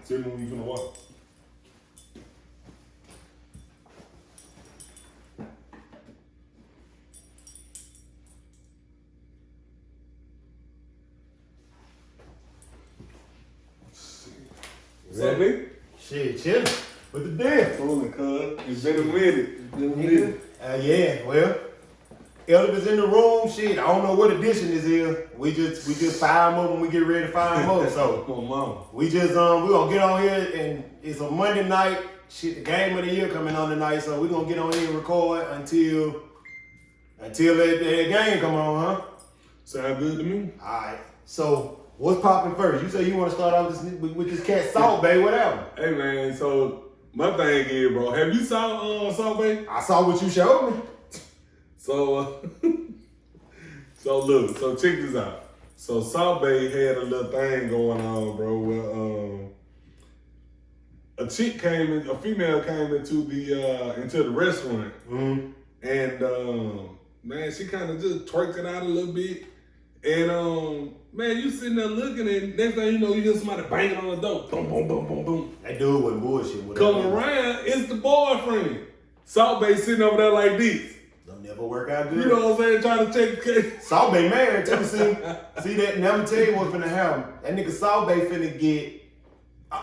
Tell me when you finna watch. What's up, nigga? Shit, chillin'. What the deal? Fooling, cuz. It's been a minute. Yeah, well, Elvis in the room. Shit, I don't know what edition this is. We just fire them up when we get ready to fire them up. So Come on, mama. we gonna get on here and it's a Monday night. Shit, the game of the year coming on tonight. So we gonna get on here and record until that game come on, huh? Sound good to me? All right. So what's popping first? You say you want to start off with this cat Salt Bae, whatever. Hey, man, so my thing is, bro, have you saw Salt Bae? I saw what you showed me. So, look, so check this out. So Salt Bae had a little thing going on, bro, where a female came into the restaurant, and man, she kind of just twerked it out a little bit, and man, you sitting there looking, and next thing you know, you hear somebody banging on the door, boom, boom, boom, boom, boom. That dude wasn't bullshit. Come around, it's the boyfriend. Salt Bae sitting over there like this. Don't never work out good. You know what I'm saying? Trying to check the case. Salt Bae married too. See that? Now I'm tell you what's finna happen. That nigga Salt Bae finna get.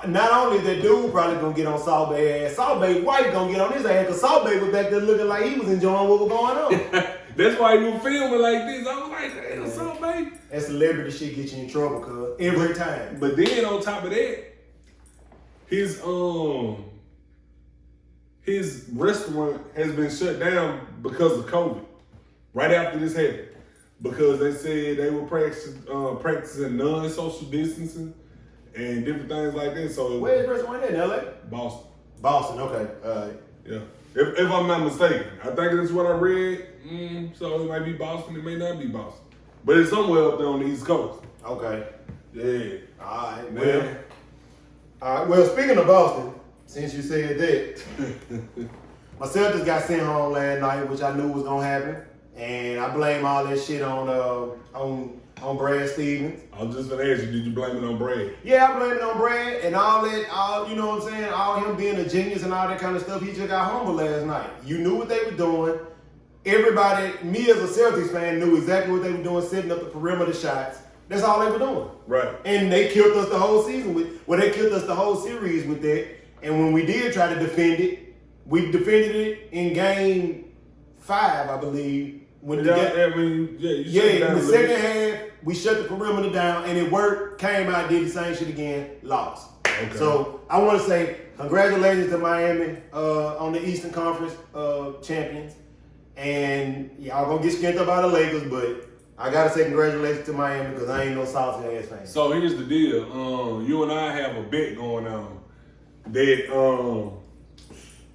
Not only that dude probably gonna get on Salt Bae ass, Salt Bae wife gonna get on his ass because Salt Bae was back there looking like he was enjoying what was going on. That's why he was filming like this. I was like, damn, Salt Bae. That celebrity shit get you in trouble, cuz every time. But then on top of that, his restaurant has been shut down because of COVID. Right after this happened, because they said they were practicing non-social distancing and different things like that. So Where's the restaurant in LA? Boston. Boston, okay. All right. Yeah. If I'm not mistaken, I think that's what I read. So it might be Boston, it may not be Boston, but it's somewhere up there on the East Coast. Okay. Yeah. All right, Man. All right. Well, speaking of Boston, since you said that, my Celtics got sent home last night, which I knew was gonna happen, and I blame all that shit on Brad Stevens. I was just gonna ask you, did you blame it on Brad? Yeah, I blame it on Brad and all you know what I'm saying, all him being a genius and all that kind of stuff. He just got humbled last night. You knew what they were doing. Everybody, me as a Celtics fan, knew exactly what they were doing, setting up the perimeter shots. That's all they were doing. Right. And they killed us the whole season they killed us the whole series with that. And when we did try to defend it, we defended it in game 5, I believe. In the second half, we shut the perimeter down and it worked, came out, did the same shit again, lost. Okay. So I want to say congratulations to Miami on the Eastern Conference champions. And y'all gonna get skint up by the Lakers, but I gotta say congratulations to Miami because I ain't no South ass fan. So here's the deal. You and I have a bet going on that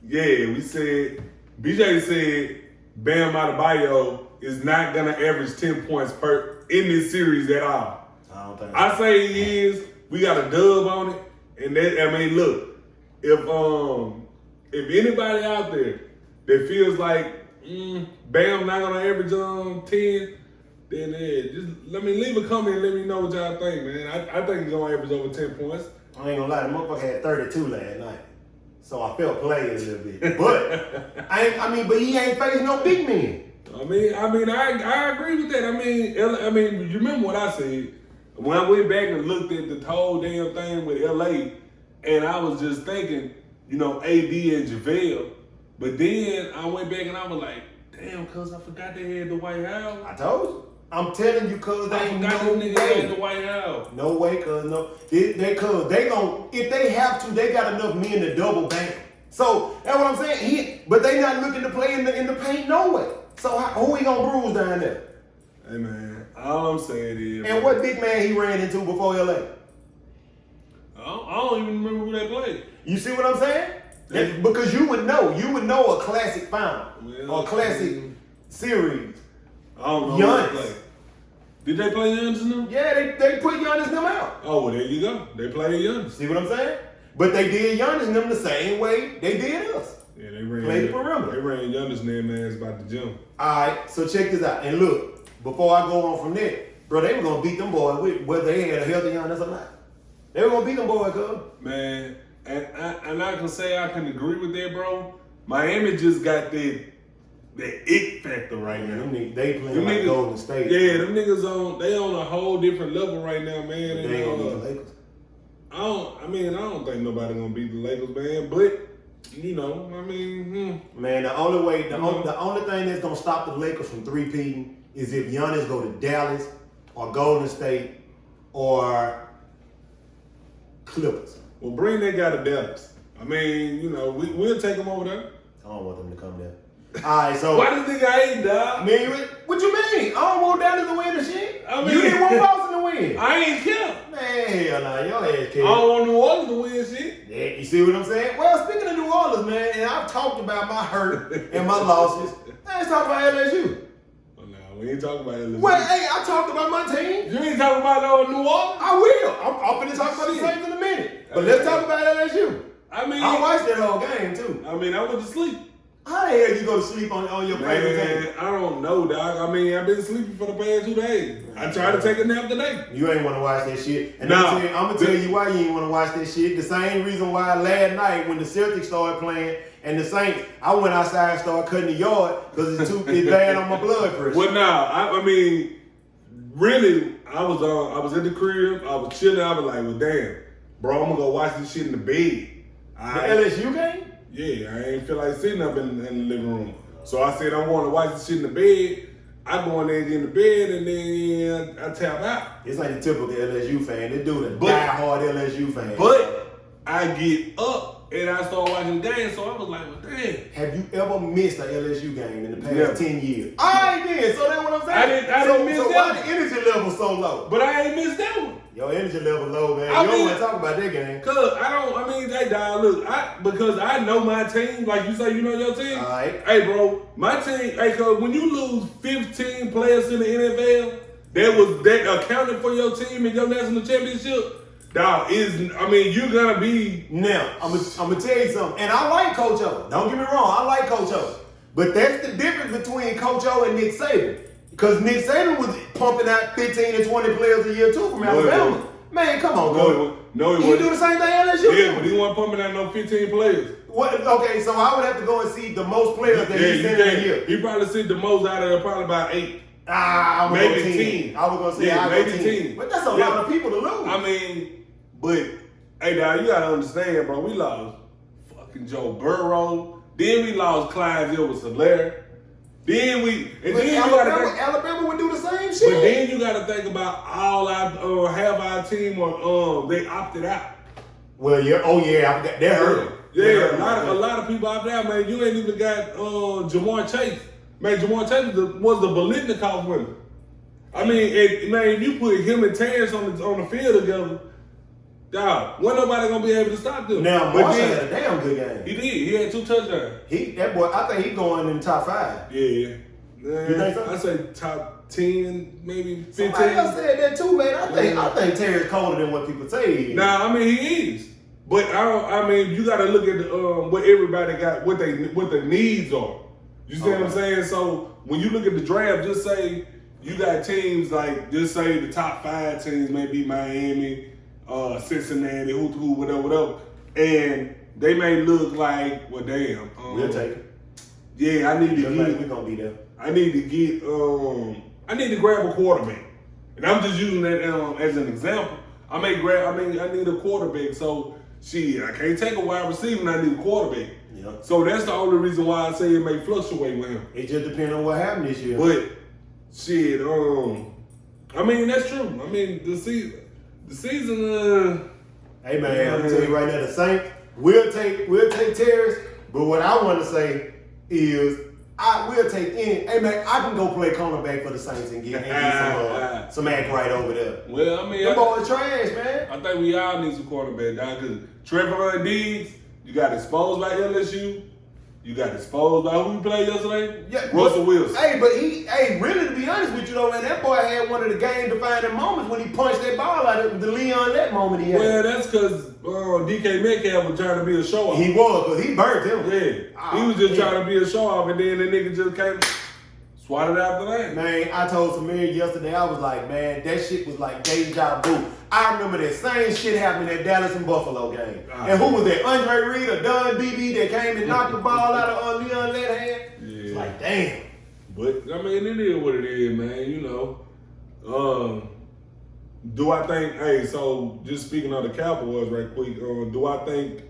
we said BJ said Bam Adebayo is not gonna average 10 points in this series at all. I don't think I say he is. We got a dub on it, and look, if anybody out there that feels like Bam not gonna average 10, then just leave a comment and let me know what y'all think, man. I think he's gonna average over 10 points. I ain't gonna lie, the motherfucker had 32 last night. So I felt played a little bit. But but he ain't facing no big men. I agree with that. I mean, you remember what I said when I went back and looked at the whole damn thing with LA, and I was just thinking, AD and JaVale. But then I went back and I was like, damn, cuz I forgot they had the White House. I told you. I'm telling you, cuz they ain't no them niggas way. had the White House. No way, cuz no. If they have to, they got enough men to double bang. So that's what I'm saying. But they not looking to play in the paint no way. So who he gonna bruise down there? Hey man, all I'm saying is. And what big man he ran into before LA? I don't even remember who they played. You see what I'm saying? Because you would know a classic final or a classic series. I don't know. Giannis. Did they play Giannis in them? Yeah, they put Giannis and them out. Oh, well, there you go. They played Giannis. See what I'm saying? But they did Giannis and them the same way they did us. Yeah, they ran. Play the perimeter. They ran Giannis and them ass about the gym. All right, so check this out. And look, before I go on from there, bro, they were gonna beat them boys whether they had a healthy Giannis or not. They were gonna beat them boys, cuz. Man, and I can say I can agree with that, bro. Miami just got that it factor right now. They playing like Golden State. Yeah, them niggas on a whole different level right now, man. They ain't gonna beat the Lakers. I don't think nobody gonna beat the Lakers, man. But you know, Man, the only thing that's gonna stop the Lakers from three-peating is if Giannis go to Dallas or Golden State or Clippers. Well, bring that guy to Dallas. I mean, you know, we'll take him over there. I don't want them to come there. All right, so why do you think I ain't, dog? Man, what you mean? I don't want Dallas to win the shit. I mean, you didn't want Boston to win. I ain't care. Man, hell nah, your ass care. I don't want New Orleans to win shit. Yeah, you see what I'm saying? Well, speaking of New Orleans, man, and I've talked about my hurt and my losses. Let's talk about LSU. Well, nah, we ain't talking about LSU. Well, hey, I talked about my team. You ain't talking about New Orleans? I will. I'm finna talk about the Saints in a minute. But let's talk about LSU. I mean, I watched that whole game too. I mean, I went to sleep. How the hell you go to sleep on your favorite team? I don't know, dog. I mean, I've been sleeping for the past 2 days. I tried to take a nap today. You ain't want to watch that shit. And No. I'm gonna tell you why you ain't want to watch that shit. The same reason why last night when the Celtics started playing and the Saints, I went outside and started cutting the yard because it's bad on my blood pressure. Well, nah, I mean, really, I was at the crib. I was chilling. I was like, well, damn, bro, I'm gonna go watch this shit in the bed. The LSU game? Yeah, I ain't feel like sitting up in the living room. So I said, I want to watch this shit in the bed. I go in there and get in the bed, and then I tap out. It's like the typical LSU fan. They do the But- die-hard LSU fan. But I get up, and I start watching the game, so I was like, well, damn. Have you ever missed an LSU game in the past Never. 10 years? I did. So that's what I'm saying. I didn't miss so that why one. the energy level so low? But I ain't missed that one. Your energy level low, man. I You don't mean- want to talk about that game. Hey, dog, look, because I know my team, like you say, you know your team. All right. Hey, bro, my team, cause when you lose 15 players in the NFL, that accounted for your team in your national championship, dog, you're gonna be. Now, I'm gonna tell you something. And I like Coach O. Don't get me wrong, I like Coach O. But that's the difference between Coach O and Nick Saban. Because Nick Saban was pumping out 15 and 20 players a year too from Alabama. Man, come on, bro. No, he He wasn't. do the same thing LSU. Yeah, but he wasn't pumping out no 15 players. What? Okay, so I would have to go and see the most players that he sent in a year. He probably sent the most out of there, probably about 8. I'm Maybe gonna go 10. I was gonna say Yeah, I maybe go 10. But that's a Yeah. lot of people to lose. I mean, but hey, dog, you gotta understand, bro. We lost fucking Joe Burrow. Then we lost Clyde Edwards-Helaire. Alabama would do the same shit. But then you gotta think about all our half our team they opted out. Well, yeah, I forgot. They're hurt. Yeah, a lot of people opted out, man. You ain't even got Jamar Chase. Man, Jamar Chase was the Biletnikoff winner. I mean, if you put him and Terrence on the field together, dog, wasn't nobody gonna be able to stop them. Now, But Marshall then- had a damn good game. He did. He had 2 touchdowns. That boy, I think he's going in the top 5. Yeah. You think so? I say top 10, maybe 15. Somebody else said that too, man. I think Terry's colder than what people say he is. Nah, I mean he is. But you gotta look at what everybody got, what their needs are. You see what I'm saying? So when you look at the draft, just say you got teams like, just say the top 5 teams may be Miami, Cincinnati, who, whatever. And they may look like, well, damn. We'll take it. Yeah, I need to Just like get. we're gonna be there. I need to grab a quarterback. And I'm just using that as an example. I need a quarterback. So, I can't take a wide receiver and I need a quarterback. Yeah. So that's the only reason why I say it may fluctuate with him. It just depends on what happened this year. But, that's true. I mean, the season, Hey man, I'm gonna tell you right now, the Saints we'll take Terrace, but what I want to say is we'll take any. Hey man, I can go play cornerback for the Saints and get some act right over there. well, I mean, Them boys trash, man. I think we all need some quarterback, dog. Because Trevor Diggs, you got exposed by LSU. You got exposed by who you played yesterday? Yeah, Russell Wilson. Hey, but really, to be honest with you though, man, that boy had one of the game-defining moments when he punched that ball out of the Leon that moment he had. Well, that's because DK Metcalf was trying to be a show-off. He was, because he burnt him. Yeah. He was just trying to be a show-off, and then the nigga just came swatted after that. Man, I told Samir yesterday, I was like, man, that shit was like deja vu. I remember that same shit happening at Dallas and Buffalo game. Ah. And who was that? Andre Reed or Don BB that came and knocked the ball out of Leon Letterhand? Yeah. It's like, damn. But I mean, it is what it is, man. You know. Do I think? Hey, so just speaking of the Cowboys, right quick. Do I think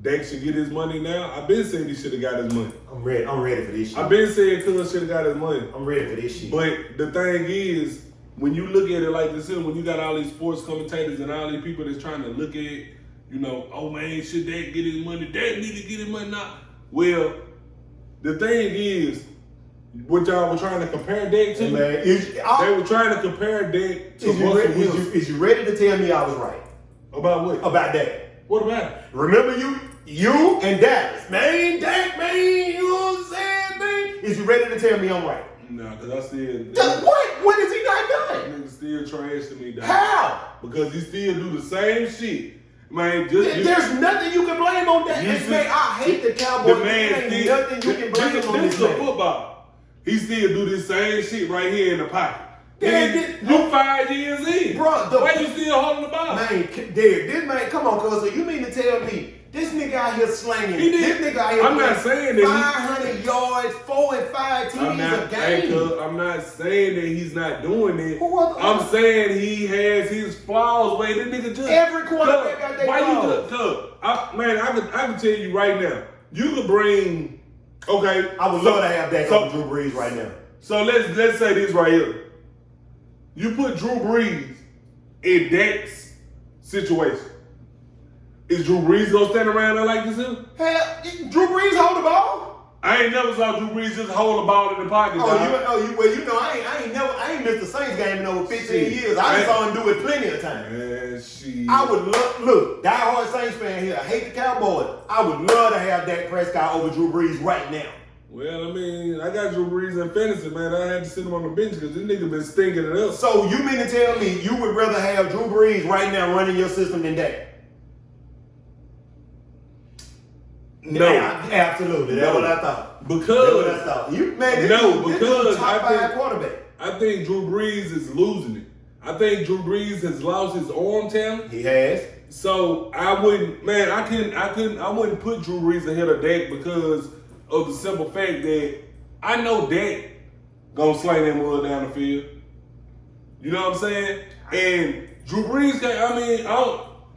Dak should get his money now? I've been saying he should have got his money. I'm ready for this shit. I've been saying Cuz should have got his money. I'm ready for this shit. But the thing is, when you look at it like this, when you got all these sports commentators and all these people that's trying to look at, you know, oh man, should Dak get his money? Dak need to get his money now. Well, the thing is, what y'all were trying to compare Dak to, Hey, man, they were trying to compare Dak to Russell Wilson. is you ready to tell me I was right About what? about that? What about it? Remember you and Dallas, man, Dak, man, you know what I'm saying, man? Is you ready to tell me I'm right? Nah, because I still... What? When is he not done? Nigga still trash to me, dog. How? Because he still do the same shit. Man, just... There's nothing you can blame on that. You This see- man, I hate the Cowboys. The man There ain't still... nothing you can blame this on is this a man. football. He still do this same shit right here in the pocket. Yeah, You 5 years in. Bro, why you still holding the ball? Man, this man, come on, cuz. So you mean to tell me this nigga out here slanging? He did. This nigga out here I'm not saying that 500 yards, 4 and 5 TDs a game. I'm not saying that he's not doing it. Who are the I'm others? saying he has his flaws. Wait, this nigga just Every quarterback got their Why flaws. you just man? I can tell you right now. You could bring. Okay, I would love to have that over Drew Brees right now. So let's say this right here. You put Drew Brees in Dak's situation. Is Drew Brees gonna stand around there like this? Here? Hell, Drew Brees hold the ball. I ain't never saw Drew Brees just hold the ball in the pocket. dog. Well, you know, I ain't missed the Saints game in over 15 Shit. years. I just saw him do it plenty of times. Man, shit. I would look, diehard Saints fan here. I hate the Cowboys. I would love to have Dak Prescott over Drew Brees right now. Well, I mean, I got Drew Brees in fantasy, man. I had to sit him on the bench because this nigga been stinking it up. So you mean to tell me you would rather have Drew Brees right now running your system than Dak? No. Yeah, absolutely. That's No. what I thought. Because That's what I thought. This because is a top I think- 5 quarterback. I think Drew Brees is losing it. I think Drew Brees has lost his arm talent. He has. So I wouldn't put Drew Brees ahead of Dak because of the simple fact that I know Dak gonna sling that mud down the field. You know what I'm saying? And Drew Brees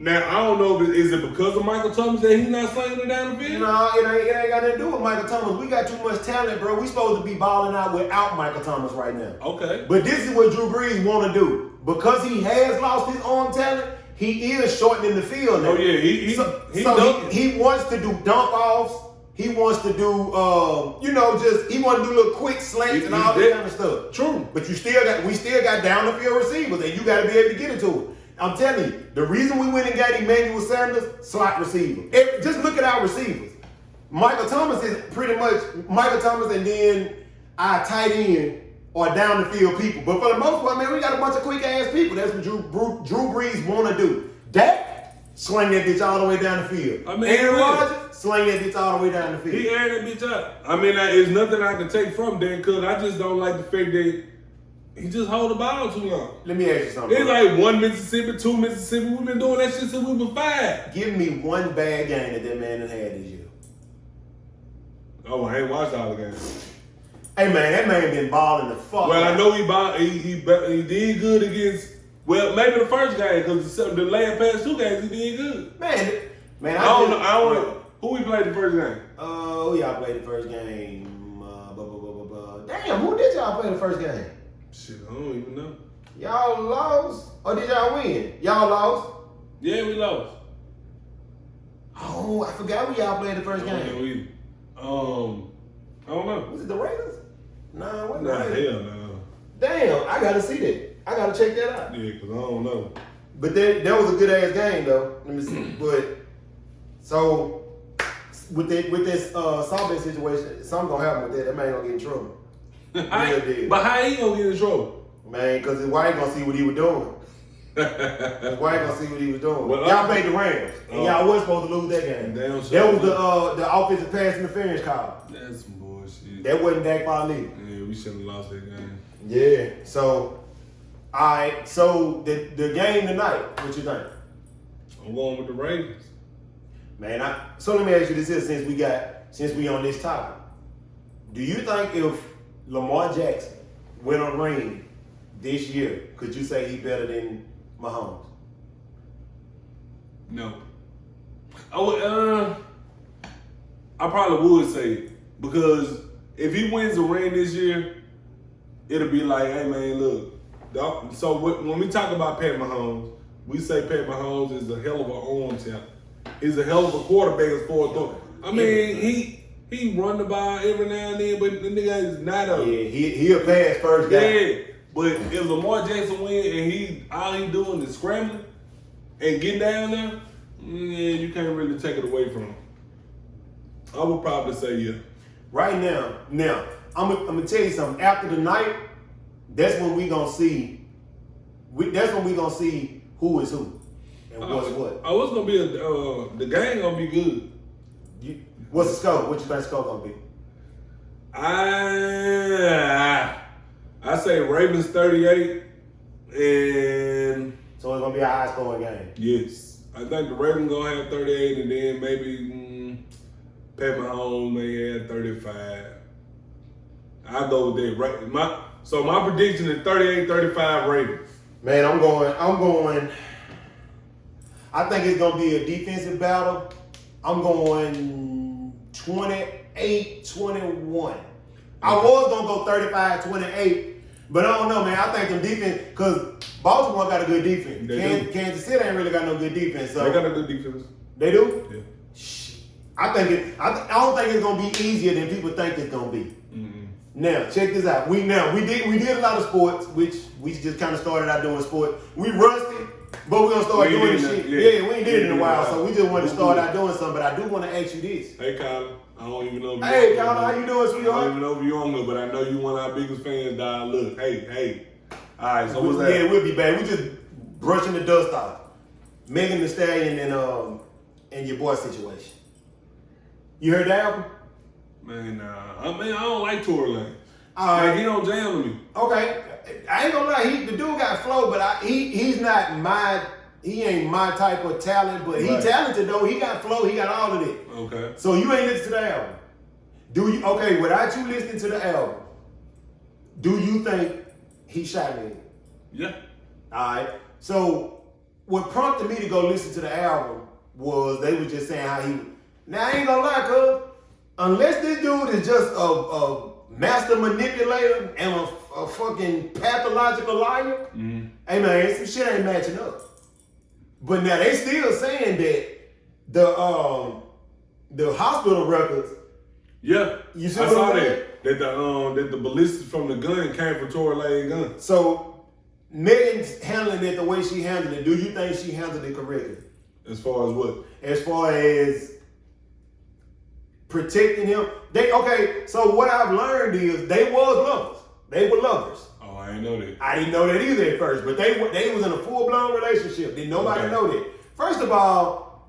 I don't know if is it because of Michael Thomas that he's not slinging it down the field? No, it ain't got nothing to do with Michael Thomas. We got too much talent, bro. We supposed to be balling out without Michael Thomas right now. Okay. But this is what Drew Brees want to do. Because he has lost his arm talent, he is shortening the field now. Oh yeah, he wants to do dump offs. He wants to do, he want to do little quick slants and all that kind of stuff. True. But we still got down the field receivers, and you got to be able to get it to it. I'm telling you, the reason we went and got Emmanuel Sanders, slot receiver. Just look at our receivers. Michael Thomas is pretty much Michael Thomas, and then our tight end or down the field people. But for the most part, man, we got a bunch of quick ass people. That's what Drew Brees want to do. Dak, sling that bitch all the way down the field. I mean, Aaron he will. Rodgers, sling that bitch all the way down the field. He aired that bitch up. I mean, there's nothing I can take from Dak because I just don't like the fact that he just hold the ball too long. Let me ask you something. It's like 1 Mississippi, 2 Mississippi. We've been doing that shit since we were 5. Give me one bad game that man has had this year. Oh, I ain't watched all the games. Hey man, that man been balling the fuck. Well, out. I know he did good against. Well, maybe the first game because the last past 2 games he did good. Man, I don't know. Who we played the first game? Who y'all played the first game? Damn, who did y'all play the first game? Shit, I don't even know. Y'all lost or did y'all win? Y'all lost. Yeah, we lost. Oh, I forgot who y'all played the first game. I don't know. Was it the Raiders? Nah, what? Nah, hell no. Damn, I gotta see that. I gotta check that out. Yeah, because I don't know. But that was a good ass game though. Let me see. But so with this Sabe situation, something gonna happen with that. That man gonna get in trouble. But how he gonna get in trouble? Man, because his wife gonna see what he was doing. His wife gonna see what he was doing. Well, y'all played the Rams, and y'all was supposed to lose that game. Damn That sure. was the offensive pass interference call. That's some bullshit. That wasn't Dak Paul either. Yeah, we shouldn't have lost that game. Yeah. So All right, so the game tonight, what you think? I'm going with the Ravens. Man, so let me ask you this here, since we on this topic. Do you think if Lamar Jackson win a ring this year, could you say he better than Mahomes? No. I probably would say it, because if he wins a ring this year, it'll be like, hey man, look. So when we talk about Pat Mahomes, we say Pat Mahomes is a hell of an arm talent. He's a hell of a quarterback as far as throw. I mean, he run the ball every now and then, but the nigga is not a he a pass first guy. Yeah, but if Lamar Jackson win and all he doing is scrambling and getting down there, yeah, you can't really take it away from him. I would probably say yeah. Right now, I'm gonna tell you something. After the night, that's when we gonna see. That's when we gonna see who is who and what's what. Oh, it's gonna be the game gonna be good. What's the score? What you think the score gonna be? I say Ravens 38, and so it's gonna be a high scoring game. Yes, I think the Ravens gonna have 38, and then maybe Pat Mahomes may have 35. I go with that. So my prediction is 38-35 Ravens. Man, I'm going. I think it's gonna be a defensive battle. I'm going 28-21. I was gonna go 35-28, but I don't know, man. I think the defense, because Baltimore got a good defense. Kansas City ain't really got no good defense. So they got a good defense. They do? Yeah. I don't think it's gonna be easier than people think it's gonna be. Mm-hmm. Now, check this out. We did a lot of sports, which we just kind of started out doing sport. We rusty, but we're gonna start doing this shit. Yeah, we ain't did it in a while, so we just want to start out doing something. But I do want to ask you this. Hey, Colin. I don't even know if Hey, Colin, how you doing, sweetheart? I don't even know if you're on there, but I know you one of our biggest fans, dog. Look, hey. All right, so what's that? Yeah, we'll be back. We just brushing the dust off. Megan Thee Stallion and your boy situation. You heard the album? Man, I don't like Tory Lanez. Like, he don't jam with me. Okay, I ain't gonna lie. The dude got flow, but he's not my. He ain't my type of talent, but he talented though. He got flow. He got all of it. Okay. So you ain't listened to the album. Do you? Okay, without you listening to the album, do you think he shot me? Yeah. All right. So what prompted me to go listen to the album was they were just saying how he. Now I ain't gonna lie, cuz unless this dude is just a master manipulator and a fucking pathological liar, hey man, some shit ain't matching up. But now they still saying that the hospital records. Yeah, you see I what saw I'm saying? that the ballistics from the gun came from Tory Lanez gun. So Megan's handling it the way she handled it. Do you think she handled it correctly? As far as what? As far as protecting him. So what I've learned is they was lovers. They were lovers. Oh, I didn't know that. I didn't know that either at first, but they was in a full-blown relationship. Did nobody know that? First of all,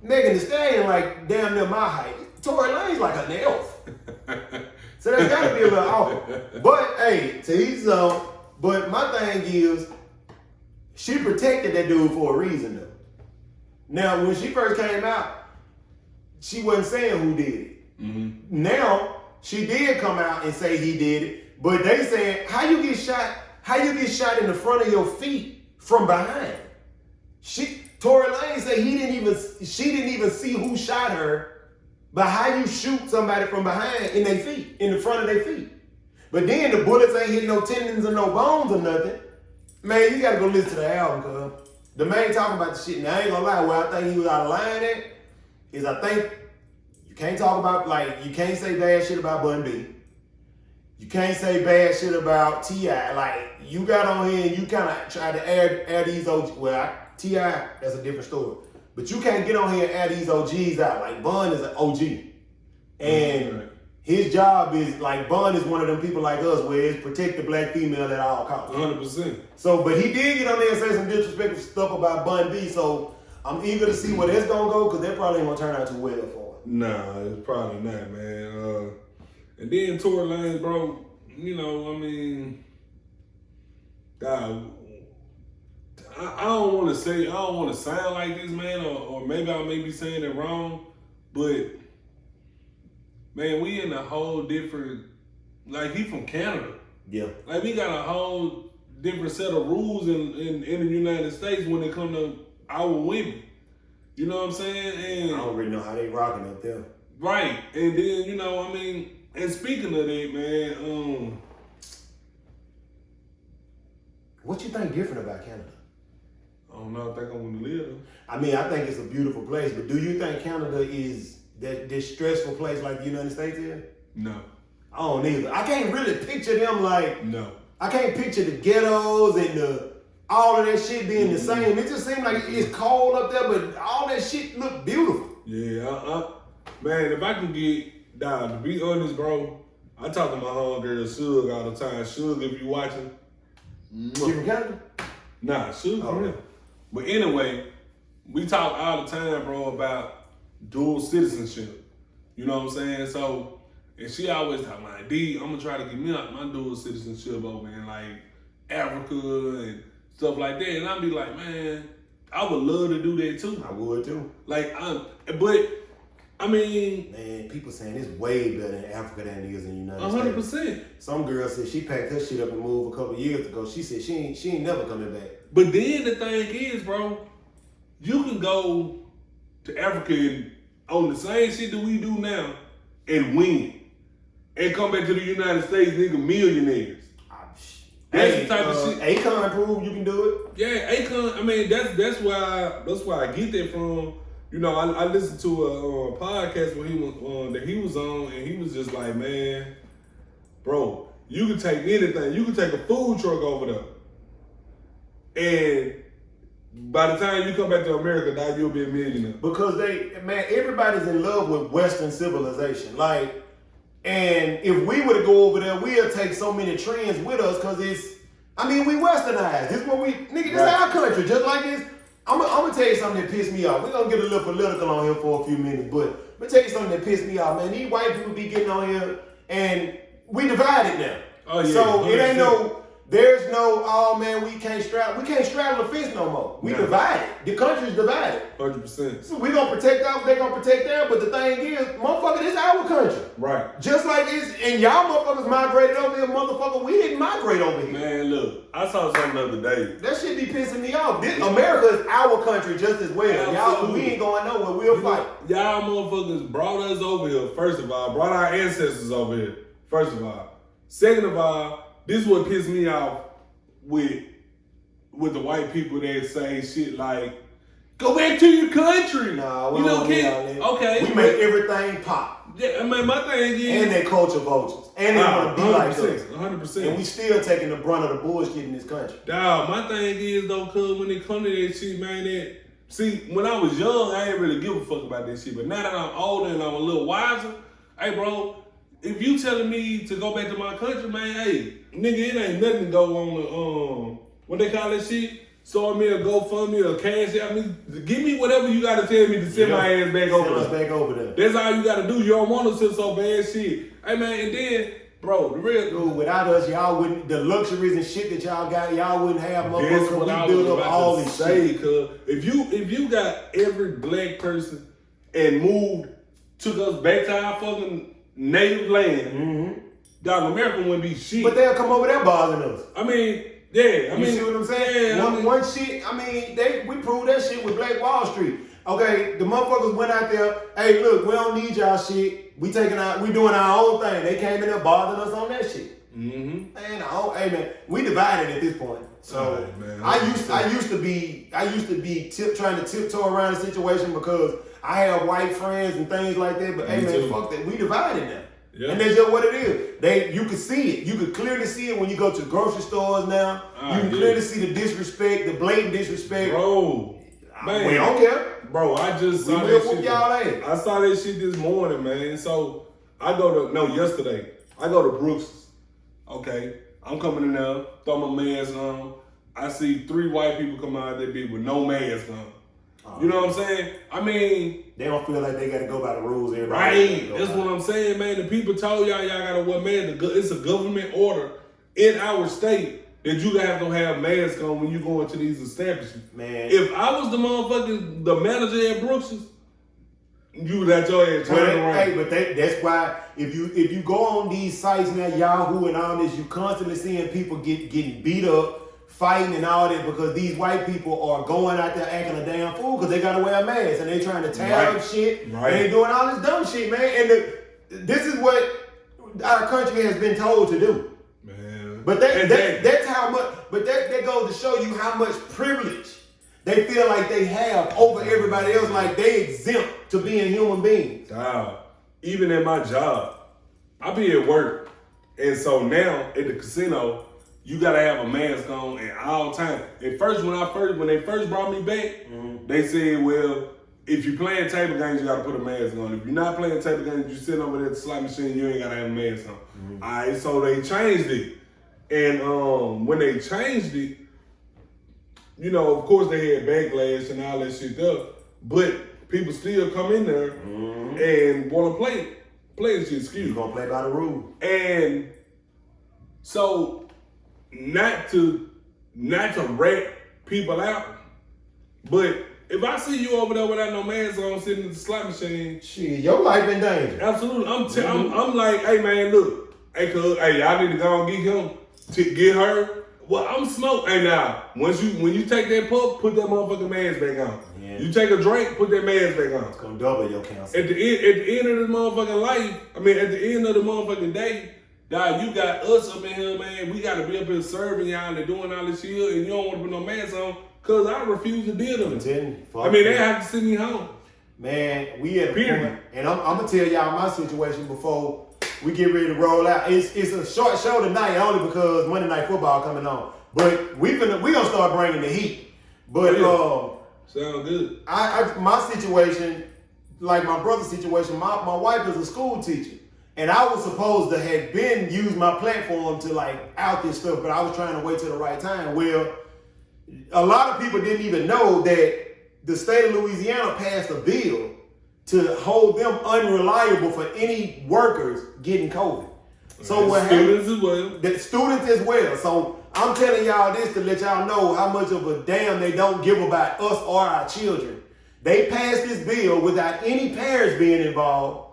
Megan Thee Stallion like damn near my height. Tory Lanez like an elf. So that's gotta be a little off. But hey, to each his own. But my thing is, she protected that dude for a reason though. Now, when she first came out, she wasn't saying who did it. Mm-hmm. Now, she did come out and say he did it, but they saying, how you get shot in the front of your feet from behind? Tory Lanez said she didn't even see who shot her, but how you shoot somebody from behind in their feet, in the front of their feet? But then the bullets ain't hitting no tendons or no bones or nothing. Man, you gotta go listen to the album, cuz. The man talking about the shit. Now, I ain't gonna lie, where I think he was out of line at is I think you can't talk about, you can't say bad shit about Bun B. You can't say bad shit about T.I. Like, you got on here and you kind of tried to air these OGs. Well, T.I., that's a different story. But you can't get on here and air these OGs out. Like, Bun is an OG. And his job is, Bun is one of them people like us where it's protect the black female at all costs. 100%. So, but he did get on there and say some disrespectful stuff about Bun B, so I'm eager to see where that's gonna go, because that probably ain't gonna turn out too well for him. Nah, it's probably not, man. And then Tory Lanez, bro, God, I don't want to say, I don't want to sound like this, man, or maybe I may be saying it wrong, but man, we in a whole different, like he from Canada. Yeah. Like we got a whole different set of rules in the United States when it comes to our women. You know what I'm saying? And I don't really know how they rocking up there. right. And then, you know, I mean, and speaking of that, man, what you think different about Canada? I don't know, I think I want to live there. I mean, I think it's a beautiful place, but do you think Canada is this stressful place like the United States is? No. I don't either. I can't really picture them like, No. I can't picture the ghettos and all of that shit being the same. It just seems like it's cold up there, but all that shit look beautiful. Yeah, man, if I can get, dog, to be honest, bro, I talk to my homegirl, Suge, all the time. Suge, if you watching. You from Canada? Nah, Suge Oh, from yeah. here. But anyway, we talk all the time, bro, about dual citizenship. You know what I'm saying? So, and she always talk like, D, I'm gonna try to get me my dual citizenship over in like Africa and stuff like that. And I'll be like, man, I would love to do that too. I would too. Like, but I mean, Man, people saying it's way better in Africa than it is in the United States. 100%. Some girl said she packed her shit up and moved a couple years ago. She said she ain't never coming back. But then the thing is, bro, you can go to Africa and on the same shit that we do now and win. And come back to the United States, nigga, millionaires. That's the type of shit. Akon proved you can do it. Yeah, Akon, I mean, that's why I get that from. You know, I listened to a podcast where he was on, and he was just like, man, bro, you can take anything. You can take a food truck over there. And by the time you come back to America, now you'll be a millionaire. Because everybody's in love with Western civilization. Like, and if we were to go over there, we'll take so many trends with us because we westernized. This is what this is our country. Just like this, I'm gonna tell you something that pissed me off. We're gonna get a little political on here for a few minutes, but I'm gonna tell you something that pissed me off, man. These white people be getting on here and we divided now. Oh, yeah, so 100%. it ain't there's no, oh man, we can't straddle the fence no more. We divided. The country's divided. 100%. So we gonna protect ours, they gonna protect theirs, but the thing is, motherfucker, this is our country. Right. Just like this, and y'all motherfuckers migrated over here, motherfucker, we didn't migrate over here. Man, look, I saw something the other day. That shit be pissing me off. America is our country just as well. Absolutely. We ain't going nowhere, we'll fight. Y'all motherfuckers brought us over here, first of all, brought our ancestors over here, first of all. Second of all, this is what pissed me off with the white people that say shit like, go back to your country. Nah, we you know, don't need all that. okay. We make everything pop. Yeah, I mean, my thing is, And they culture vultures. And they want to be like us. 100%. And we still taking the brunt of the bullshit in this country. Dawg, my thing is though, cuz when it comes to that shit, man, see, when I was young, I didn't really give a fuck about that shit. But now that I'm older and I'm a little wiser, hey, bro, if you telling me to go back to my country, man, hey, nigga, it ain't nothing to go on the, what they call that shit? Start me a GoFundMe or Cash App me. Give me whatever you gotta tell me to send my ass back over there. Send us back over there. That's all you gotta do. You don't want us to so bad shit. Hey, man, and then, bro, the real... Dude, without us, y'all wouldn't, the luxuries and shit that y'all got, y'all wouldn't have That's motherfuckers. what I We was build up about all to this say, shit. cuz if you got every black person and took us back to our fucking native land, dog, America wouldn't be shit. But they'll come over there bothering us. I mean, yeah, I You mean, see what I'm saying? Yeah, One shit, we proved that shit with Black Wall Street. Okay, the motherfuckers went out there, hey, look, we don't need y'all shit. We doing our own thing. They came in there bothering us on that shit. Mm-hmm. Man, we divided at this point. So Right, man, I used to be trying to tiptoe around the situation because I have white friends and things like that. But Me hey man, too. fuck that. We divided now. Yeah. And that's just what it is. You can see it. You can clearly see it when you go to grocery stores now. You can clearly see the disrespect, the blatant disrespect. Bro, man, We don't care. Bro, I just We saw will that whoop shit. y'all ass. I saw that shit this morning, man. So yesterday, I go to Brooks. Okay, I'm coming in there, throw my mask on. I see 3 white people come out of that bitch with no mask on. You know what I'm saying? I mean, They don't feel like they got to go by the rules. Everybody right. That's what I'm saying, man. The people told y'all gotta wear mask. It's a government order in our state that you have to have masks on when you go into these establishments. Man. If I was the manager at Brooks's, you would let your ass turn around. Hey, but that's why if you go on these sites now, Yahoo and all this, you constantly seeing people getting beat up, fighting and all that because these white people are going out there acting a damn fool because they gotta wear a mask and they trying to tear up shit and they doing all this dumb shit, man. And this is what our country has been told to do. Man. But that's how much. But that goes to show you how much privilege they feel like they have over everybody else, like they exempt to being human beings. Even at my job, I be at work, and so now at the casino, you gotta have a mask on at all times. At first, when they first brought me back, they said, well, if you're playing table games, you gotta put a mask on. If you're not playing table games, you sitting over there at the slot machine, you ain't gotta have a mask on. All right, so they changed it, and when they changed it, you know, of course they had backlash and all that shit there, but people still come in there and want to play the shit. Excuse me. You gonna play by the rule. And so, not to rat people out, but if I see you over there without no mask on, sitting at the slot machine, shit, your life in danger. Absolutely. I'm like, hey man, look, hey, y'all need to go and get him to get her. Well, I'm smoked. Hey, now, when you take that puff, put that motherfucking mask back on. Yeah. You take a drink, put that mask back on. It's gonna double your cancer. At the end of the motherfucking life, at the end of the motherfucking day, dog, you got us up in here, man. We gotta be up here serving y'all and doing all this shit, and you don't want to put no mask on, cause I refuse to deal with it. They have to send me home. Man, we at a point, and I'm gonna tell y'all my situation before we get ready to roll out. It's a short show tonight only because Monday Night Football coming on. But we gonna start bringing the heat. But sound good. My situation, like my brother's situation, my wife is a school teacher. And I was supposed to have used my platform to like out this stuff, but I was trying to wait till the right time. Well, a lot of people didn't even know that the state of Louisiana passed a bill to hold them unreliable for any workers getting COVID. So what students as well. The students as well. So I'm telling y'all this to let y'all know how much of a damn they don't give about us or our children. They passed this bill without any parents being involved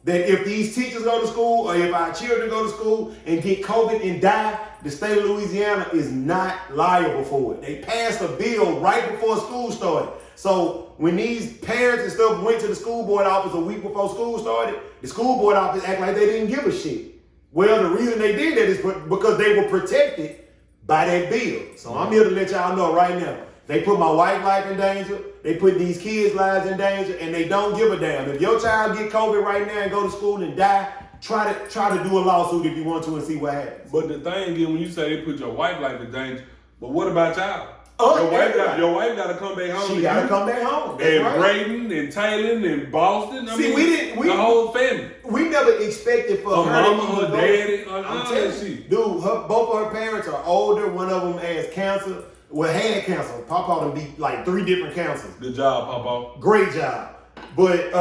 that if these teachers go to school or if our children go to school and get COVID and die, the state of Louisiana is not liable for it. They passed a bill right before school started. So when these parents and stuff went to the school board office a week before school started, the school board office act like they didn't give a shit. Well, the reason they did that is because they were protected by that bill. So I'm here to let y'all know right now. They put my wife's life in danger. They put these kids' lives in danger, and they don't give a damn. If your child get COVID right now and go to school and die, try to do a lawsuit if you want to and see what happens. But the thing is, when you say they put your wife's life in danger, but what about y'all? Your wife got to come back home. She got to come back home. That's and right. Braden and Taylor and Boston. The whole family. We never expected for her mama, her daddy, all that shit. Dude, both of her parents are older. One of them has cancer. Well, had cancer. Papa done beat like 3 different cancers. Good job, Papa. Great job. But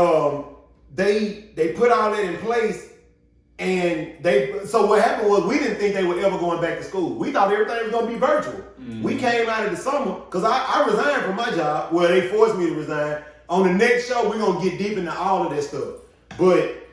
they put all that in place. And so what happened was we didn't think they were ever going back to school. We thought everything was gonna be virtual. Mm-hmm. We came out of the summer, because I resigned from my job. Well, they forced me to resign. On the next show, we're gonna get deep into all of that stuff. But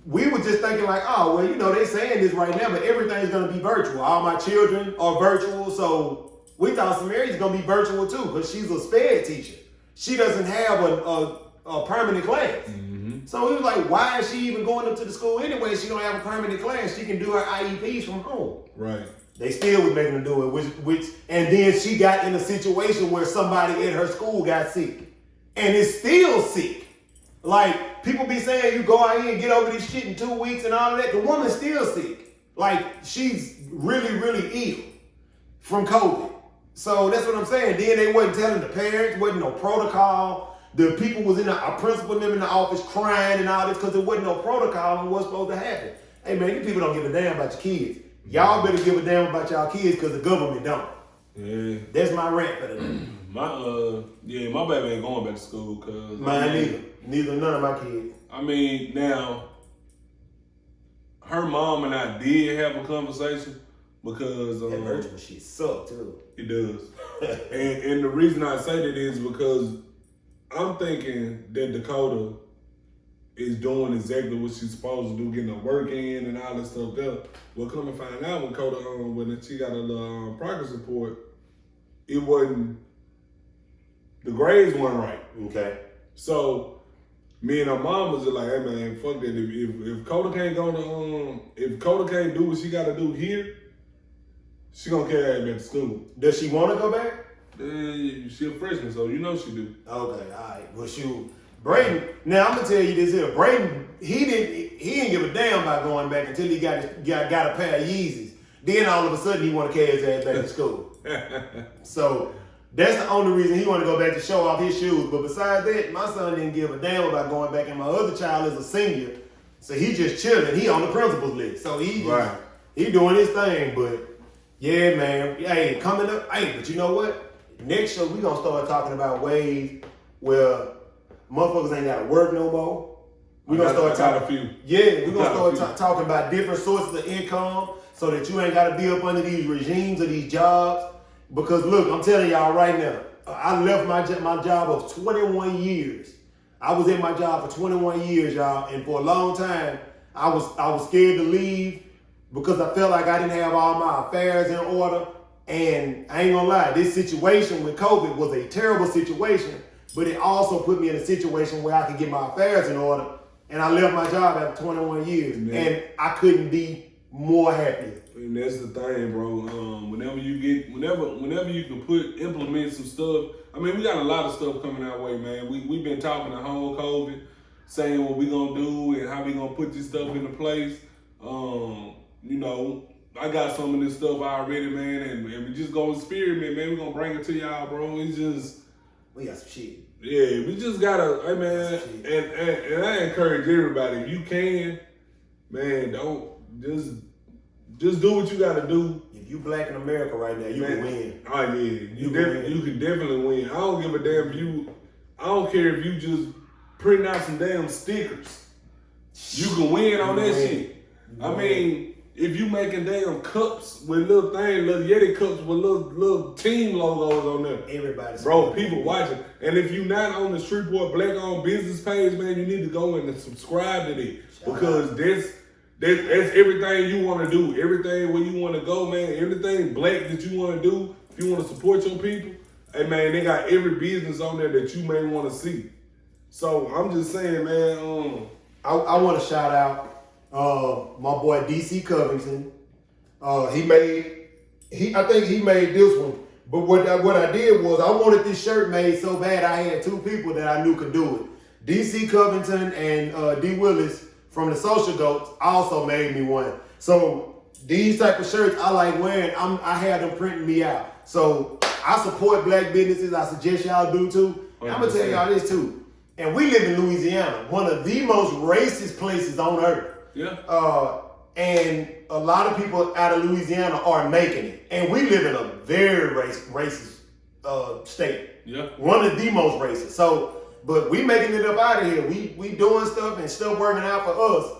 we were just thinking like, oh, well, they saying this right now, but everything's gonna be virtual. All my children are virtual, so we thought Samaria's gonna be virtual too, because she's a SPED teacher. She doesn't have a permanent class. Mm-hmm. So we was like, why is she even going up to the school anyway? She don't have a permanent class. She can do her IEPs from home. Right. They still was making her do it, and then she got in a situation where somebody at her school got sick. And is still sick. Like, people be saying you go out here and get over this shit in 2 weeks and all of that. The woman's still sick. Like, she's really, really ill from COVID. So that's what I'm saying. Then they wasn't telling the parents, wasn't no protocol. The people was our principal and them in the office crying and all this because there wasn't no protocol on what's supposed to happen. Hey man, you people don't give a damn about your kids. Y'all better give a damn about y'all kids because the government don't. Yeah. That's my rant for the day. My baby ain't going back to school because mine neither. Neither none of my kids. Now, her mom and I did have a conversation, because That virtual shit suck too. it does. and the reason I say that is because I'm thinking that Dakota is doing exactly what she's supposed to do, getting her work in and all that stuff there. Well, come to find out when Dakota, when she got a progress report, it wasn't, the grades weren't right. Okay. So me and her mom was just like, hey man, fuck that. If Coda can't go to if Coda can't do what she gotta do here, she gonna carry her back to school. Does she want to go back? She a freshman, so you know she do. Okay, all right. Well, shoot, Braden. Now I'm gonna tell you this here. Braden, he didn't give a damn about going back until he got a pair of Yeezys. Then all of a sudden he want to carry his ass back to school. So that's the only reason he want to go back to show off his shoes. But besides that, my son didn't give a damn about going back, and my other child is a senior, so he just chilling. He on the principal's list, so he doing his thing. But yeah, man, hey, coming up, hey, but you know what? Next show, we gonna start talking about ways where motherfuckers ain't gotta work no more. We gonna start talking. Yeah, we gonna start talking about different sources of income so that you ain't gotta be up under these regimes or these jobs. Because look, I'm telling y'all right now, I left my job of 21 years. I was in my job for 21 years, y'all, and for a long time, I was scared to leave because I felt like I didn't have all my affairs in order. And I ain't gonna lie, this situation with COVID was a terrible situation, but it also put me in a situation where I could get my affairs in order. And I left my job after 21 years, and I couldn't be more happier. And that's the thing, bro. Whenever you can implement some stuff. I mean, we got a lot of stuff coming our way, man. We've been talking the whole COVID, saying what we gonna do and how we gonna put this stuff into place. You know, I got some of this stuff already, man, and we just gonna experiment, man. We gonna bring it to y'all, bro. It's just, we got some shit. Yeah, we just gotta, hey man, and I encourage everybody, if you can, man, don't just do what you gotta do. If you black in America right now, you can win. Oh yeah, you can definitely win. I don't give a damn if I don't care if you just print out some damn stickers. You can win on that shit. I mean, if you making damn cups with little Yeti cups with little team logos on them. Everybody's bro, people watching. And if you not on the Shreveport Black Owned Business page, man, you need to go in and subscribe to it. Because that's everything you want to do. Everything where you want to go, man. Everything black that you want to do. If you want to support your people, hey man, they got every business on there that you may want to see. So I'm just saying, man, I want to shout out my boy DC Covington. I think he made this one. But what I did was I wanted this shirt made so bad I had two people that I knew could do it. DC Covington and D Willis from the Social Goats also made me one. So these type of shirts I like wearing. I had them printing me out. So I support black businesses. I suggest y'all do too. I'm gonna tell y'all this too. And we live in Louisiana, one of the most racist places on earth. Yeah. And a lot of people out of Louisiana are making it. And we live in a very racist state. Yeah. One of the most racist. So, but we making it up out of here. We doing stuff and stuff working out for us,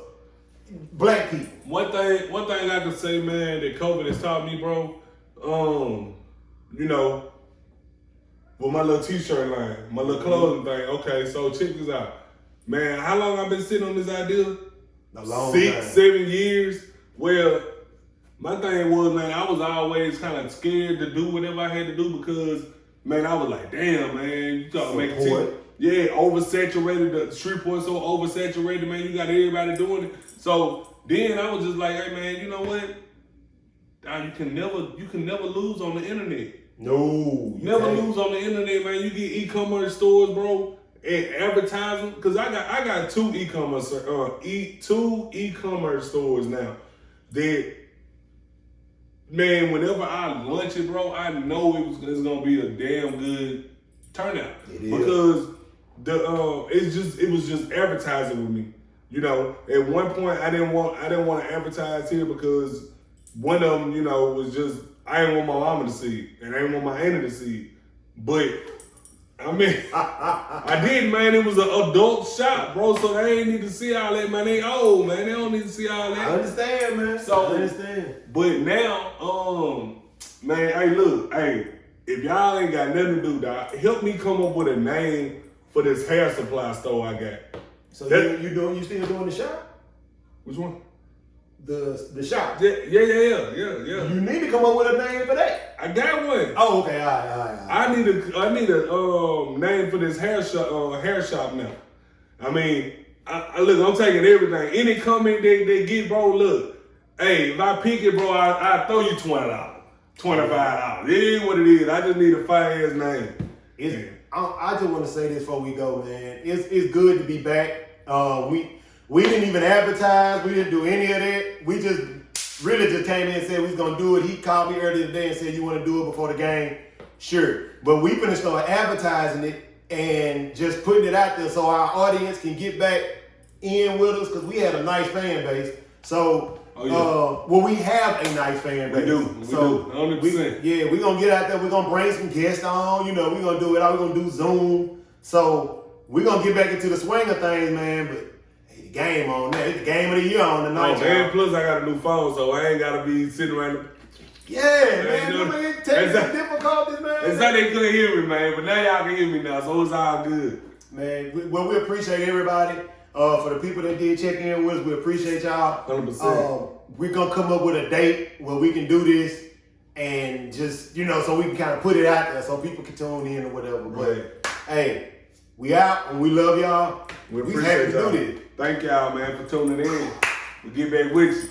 black people. One thing I can say, man, that COVID has taught me, bro, you know, with my little t-shirt line, my little clothing thing. Okay, so check this out. Man, how long I've been sitting on this idea? A long 6, time. 7 years. Well, my thing was, man, I was always kind of scared to do whatever I had to do because, man, I was like, damn, man, you talking make it. Yeah, oversaturated. The Shreveport so oversaturated, man. You got everybody doing it. So then I was just like, hey, man, you know what? You can never lose on the internet. No, never lose on the internet, man. You get e-commerce stores, bro. And advertising, because I got two e-commerce stores now that, man, whenever I launch it, bro, I know it's gonna be a damn good turnout. Because it was just advertising with me. You know, at one point I didn't want to advertise here because one of them, you know, was just I didn't want my mama to see it and I didn't want my auntie to see it. But I mean, I did, man. It was an adult shop, bro. So they ain't need to see all that, man. They old, man. They don't need to see all I that. understand, man. So, I understand. But now, man, hey, look, hey, if y'all ain't got nothing to do, dog, help me come up with a name for this hair supply store I got. So you still doing the shop? Which one? The shop. Yeah. You need to come up with a name for that. I got one. Oh, okay, all right. I need a name for this hair shop now. I mean, look, I'm taking everything. Any comment they get, bro, look. Hey, if I pick it, bro, I throw you $20, $25. It is what it is. I just need a fire-ass name. I just want to say this before we go, man. It's good to be back. We didn't even advertise. We didn't do any of that. We just really just came in and said we was gonna do it. He called me earlier today and said, "You want to do it before the game?" Sure. But we finna start advertising it and just putting it out there so our audience can get back in with us, because we had a nice fan base. So, we have a nice fan base. We do. We do. 100%. We're gonna get out there. We're gonna bring some guests on. We're gonna do it all. We're gonna do Zoom. So we're gonna get back into the swing of things, man. But hey, the game on there. It's the game of the year on tonight. And plus I got a new phone, so I ain't gotta be sitting around. Man, technical difficulties, man. It's like they couldn't hear me, man, but now y'all can hear me now, so it's all good. Man, we appreciate everybody. For the people that did check in with us, we appreciate y'all. 100%. We're gonna come up with a date where we can do this and just, so we can kind of put it out there so people can tune in or whatever. But hey, we out and we love y'all. We happy appreciate to y'all. do this. Thank y'all, man, for tuning in. We'll get back with you.